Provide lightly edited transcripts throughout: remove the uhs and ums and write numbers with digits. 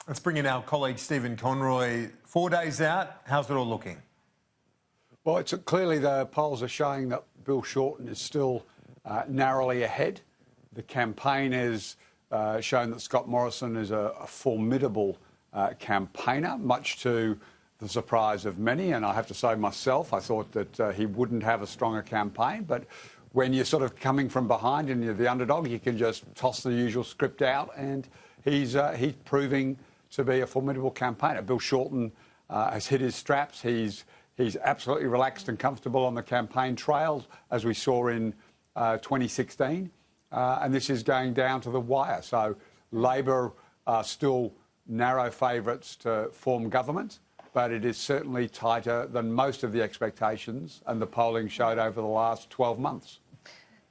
Let's bring in our colleague Stephen Conroy. 4 days out, how's it all looking? Well, clearly the polls are showing that Bill Shorten is still narrowly ahead. The campaign has shown that Scott Morrison is a formidable campaigner, much to the surprise of many. And I have to say myself, I thought that he wouldn't have a stronger campaign. But when you're sort of coming from behind and you're the underdog, you can just toss the usual script out. And he's proving to be a formidable campaigner. Bill Shorten has hit his straps. He's absolutely relaxed and comfortable on the campaign trail, as we saw in 2016. And this is going down to the wire. So Labor are still narrow favourites to form government, but it is certainly tighter than most of the expectations and the polling showed over the last 12 months.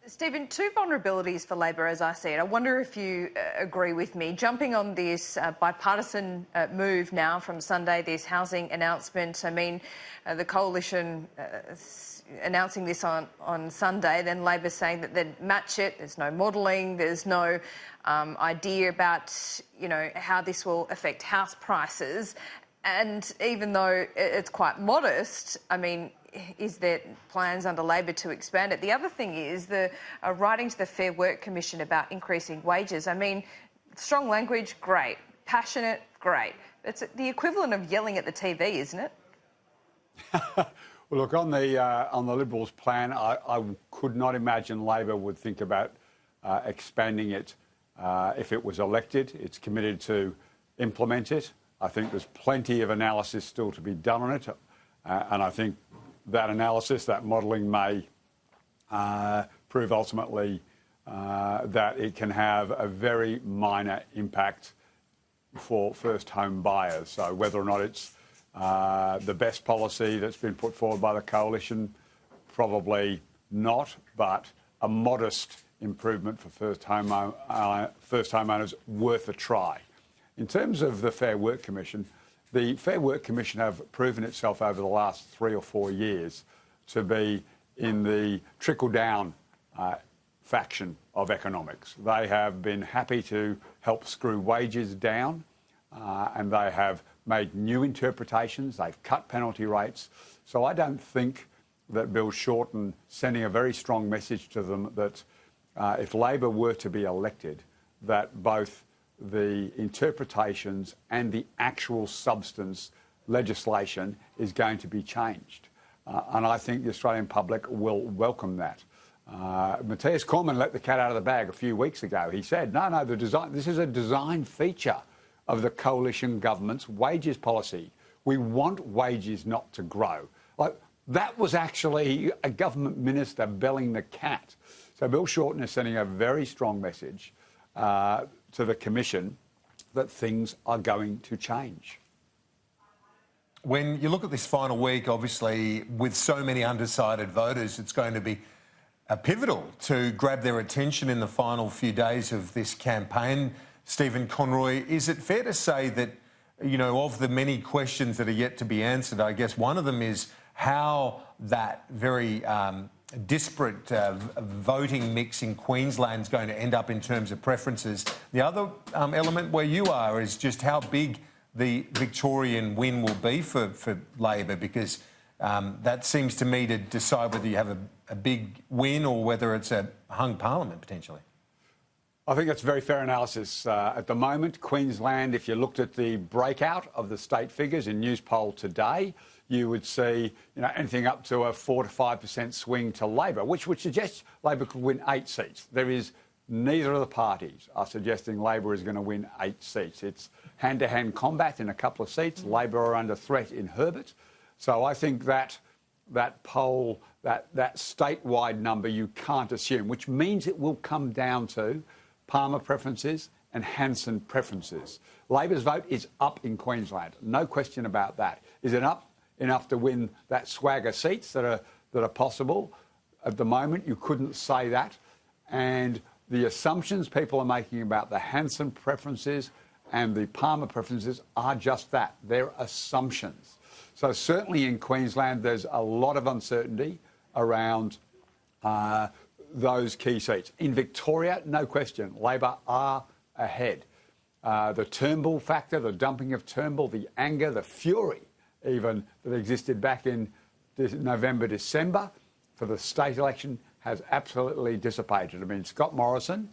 Stephen, two vulnerabilities for Labor, as I see it. I wonder if you agree with me. Jumping on this bipartisan move now from Sunday, this housing announcement. I mean, the coalition announcing this on Sunday, then Labor saying that they'd match it. There's no modelling. There's no idea about, how this will affect house prices. And even though it's quite modest, I mean, is there plans under Labor to expand it? The other thing is the writing to the Fair Work Commission about increasing wages. I mean, strong language, great. Passionate, great. It's the equivalent of yelling at the TV, isn't it? Well, look, on the Liberals' plan, I could not imagine Labor would think about expanding it if it was elected. It's committed to implement it. I think there's plenty of analysis still to be done on it, and I think that analysis, that modelling may prove ultimately that it can have a very minor impact for first home buyers. So whether or not it's the best policy that's been put forward by the coalition, probably not, but a modest improvement for first homeowners worth a try. In terms of the Fair Work Commission, the Fair Work Commission have proven itself over the last 3 or 4 years to be in the trickle-down faction of economics. They have been happy to help screw wages down and they have made new interpretations. They've cut penalty rates. So I don't think that Bill Shorten sending a very strong message to them that if Labor were to be elected, that both the interpretations and the actual substance legislation is going to be changed. And I think the Australian public will welcome that. Matthias Cormann let the cat out of the bag a few weeks ago. He said, no, this is a design feature of the coalition government's wages policy. We want wages not to grow. Like, that was actually a government minister belling the cat. So Bill Shorten is sending a very strong message to the Commission that things are going to change. When you look at this final week, obviously, with so many undecided voters, it's going to be pivotal to grab their attention in the final few days of this campaign. Stephen Conroy, is it fair to say that, of the many questions that are yet to be answered, I guess one of them is how that very disparate voting mix in Queensland is going to end up in terms of preferences. The other element where you are is just how big the Victorian win will be for Labor, because that seems to me to decide whether you have a big win or whether it's a hung parliament potentially. I think that's a very fair analysis. At the moment, Queensland, if you looked at the breakout of the state figures in Newspoll today, you would see anything up to a 4 to 5% swing to Labor, which would suggest Labor could win 8 seats. There is neither of the parties are suggesting Labor is going to win 8 seats. It's hand-to-hand combat in a couple of seats. Labor are under threat in Herbert. So I think that poll, that statewide number, you can't assume, which means it will come down to Palmer preferences and Hanson preferences. Labor's vote is up in Queensland, no question about that. Is it up enough to win that swagger seats that are possible? At the moment, you couldn't say that. And the assumptions people are making about the Hanson preferences and the Palmer preferences are just that. They're assumptions. So certainly in Queensland, there's a lot of uncertainty around those key seats. In Victoria, no question, Labor are ahead. the Turnbull factor, the dumping of Turnbull, the anger, the fury even that existed back in November, December for the state election has absolutely dissipated. I mean, Scott Morrison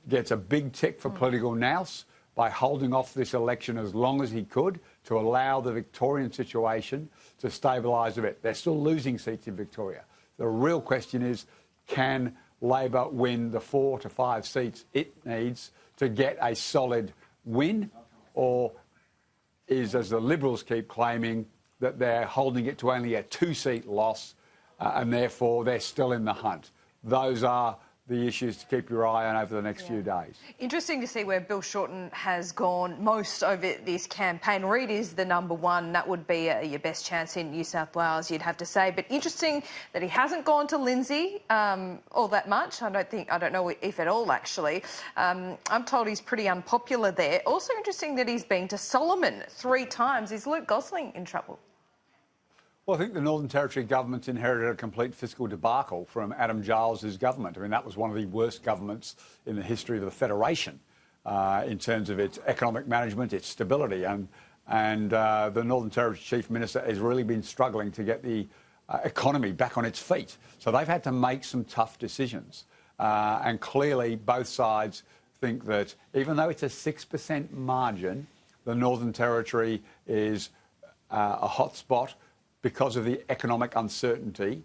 gets a big tick for political nous by holding off this election as long as he could to allow the Victorian situation to stabilise a bit. They're still losing seats in Victoria. The real question is, can Labor win the 4 to 5 seats it needs to get a solid win, or is, as the Liberals keep claiming, that they're holding it to only a 2-seat loss and therefore they're still in the hunt? Those are the issues to keep your eye on over the next few days. Interesting to see where Bill Shorten has gone most over this campaign. Reid is the number one. That would be your best chance in New South Wales, you'd have to say. But interesting that he hasn't gone to Lindsay all that much. I don't know if at all, actually. I'm told he's pretty unpopular there. Also interesting that he's been to Solomon 3 times. Is Luke Gosling in trouble? Well, I think the Northern Territory government's inherited a complete fiscal debacle from Adam Giles's government. I mean, that was one of the worst governments in the history of the Federation in terms of its economic management, its stability. And the Northern Territory Chief Minister has really been struggling to get the economy back on its feet. So they've had to make some tough decisions. And clearly, both sides think that even though it's a 6% margin, the Northern Territory is a hotspot because of the economic uncertainty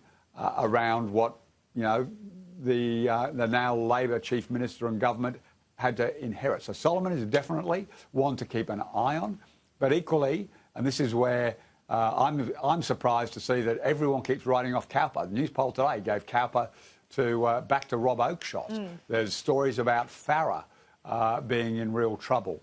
around what, the now Labor Chief Minister and government had to inherit. So Solomon is definitely one to keep an eye on. But equally, and this is where I'm surprised to see that everyone keeps writing off Cowper. The news poll today gave Cowper back to Rob Oakeshott. There's stories about Farrer being in real trouble.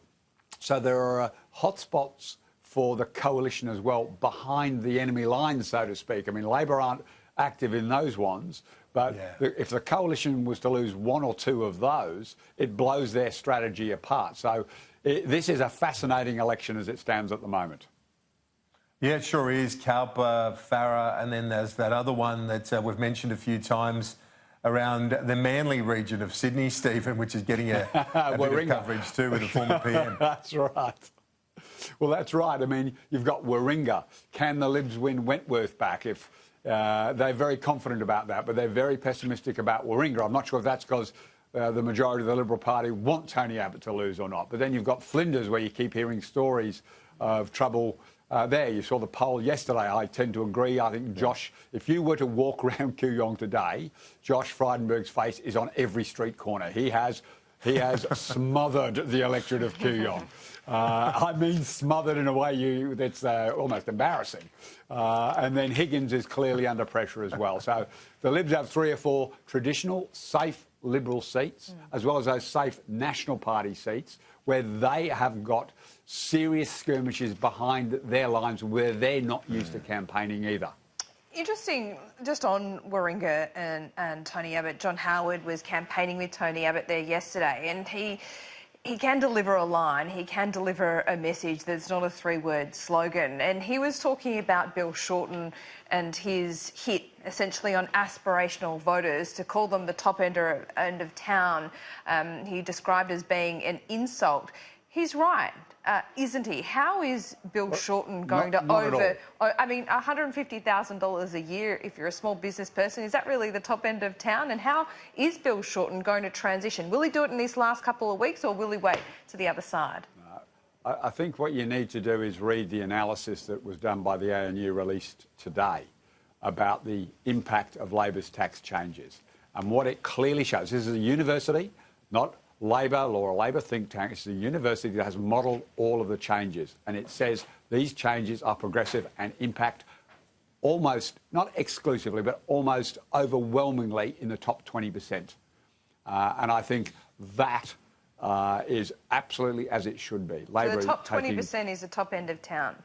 So there are hotspots for the coalition as well, behind the enemy lines, so to speak. I mean, Labor aren't active in those ones, but if the coalition was to lose 1 or 2 of those, it blows their strategy apart. So this is a fascinating election as it stands at the moment. Yeah, it sure is. Cowper, Farrer, and then there's that other one that we've mentioned a few times around the Manly region of Sydney, Stephen, which is getting a bit of coverage too with the former PM. That's right. Well, that's right. I mean, you've got Warringah. Can the Libs win Wentworth back? If they're very confident about that, but they're very pessimistic about Warringah. I'm not sure if that's because the majority of the Liberal Party want Tony Abbott to lose or not. But then you've got Flinders, where you keep hearing stories of trouble there. You saw the poll yesterday. I tend to agree. I think Josh, if you were to walk around Kooyong today, Josh Frydenberg's face is on every street corner. He has smothered the electorate of Kooyong. I mean smothered in a way that's almost embarrassing. And then Higgins is clearly under pressure as well. So the Libs have 3 or 4 traditional, safe Liberal seats, as well as those safe National Party seats, where they have got serious skirmishes behind their lines where they're not used to campaigning either. Interesting, just on Warringah and Tony Abbott. John Howard was campaigning with Tony Abbott there yesterday, and he can deliver a line, he can deliver a message that's not a 3-word slogan. And he was talking about Bill Shorten and his hit, essentially, on aspirational voters, to call them the top end of town. He described as being an insult. He's right, isn't he? How is Bill Shorten going to I mean, $150,000 a year if you're a small business person, is that really the top end of town? And how is Bill Shorten going to transition? Will he do it in these last couple of weeks, or will he wait to the other side? I think what you need to do is read the analysis that was done by the ANU released today about the impact of Labor's tax changes. And what it clearly shows, this is a university, not Labor or a Labor think tank. It's a university that has modelled all of the changes, and it says these changes are progressive and impact almost, not exclusively, but almost overwhelmingly in the top 20%. And I think that is absolutely as it should be. Labor, so the top 20% is the top end of town?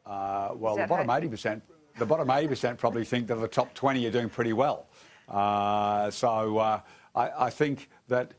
Well, the bottom 80% probably think that the top 20 are doing pretty well. I think that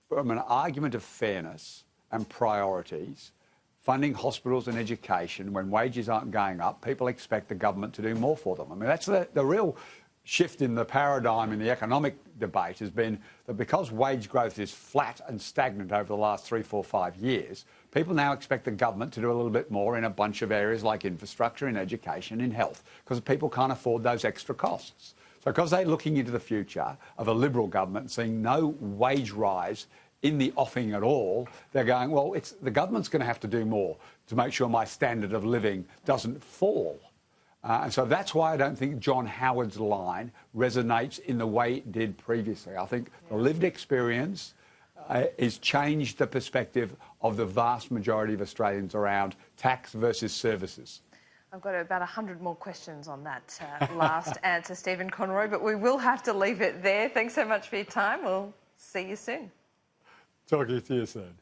from an argument of fairness and priorities, funding hospitals and education when wages aren't going up, people expect the government to do more for them. I mean, that's the real shift in the paradigm in the economic debate has been that because wage growth is flat and stagnant over the last 3, 4, 5 years, people now expect the government to do a little bit more in a bunch of areas like infrastructure, in education, in health, because people can't afford those extra costs. So because they're looking into the future of a Liberal government, seeing no wage rise in the offing at all, they're going, well, the government's going to have to do more to make sure my standard of living doesn't fall. And so that's why I don't think John Howard's line resonates in the way it did previously. I think the lived experience has changed the perspective of the vast majority of Australians around tax versus services. I've got about 100 more questions on that last answer, Stephen Conroy, but we will have to leave it there. Thanks so much for your time. We'll see you soon. Talk to you soon.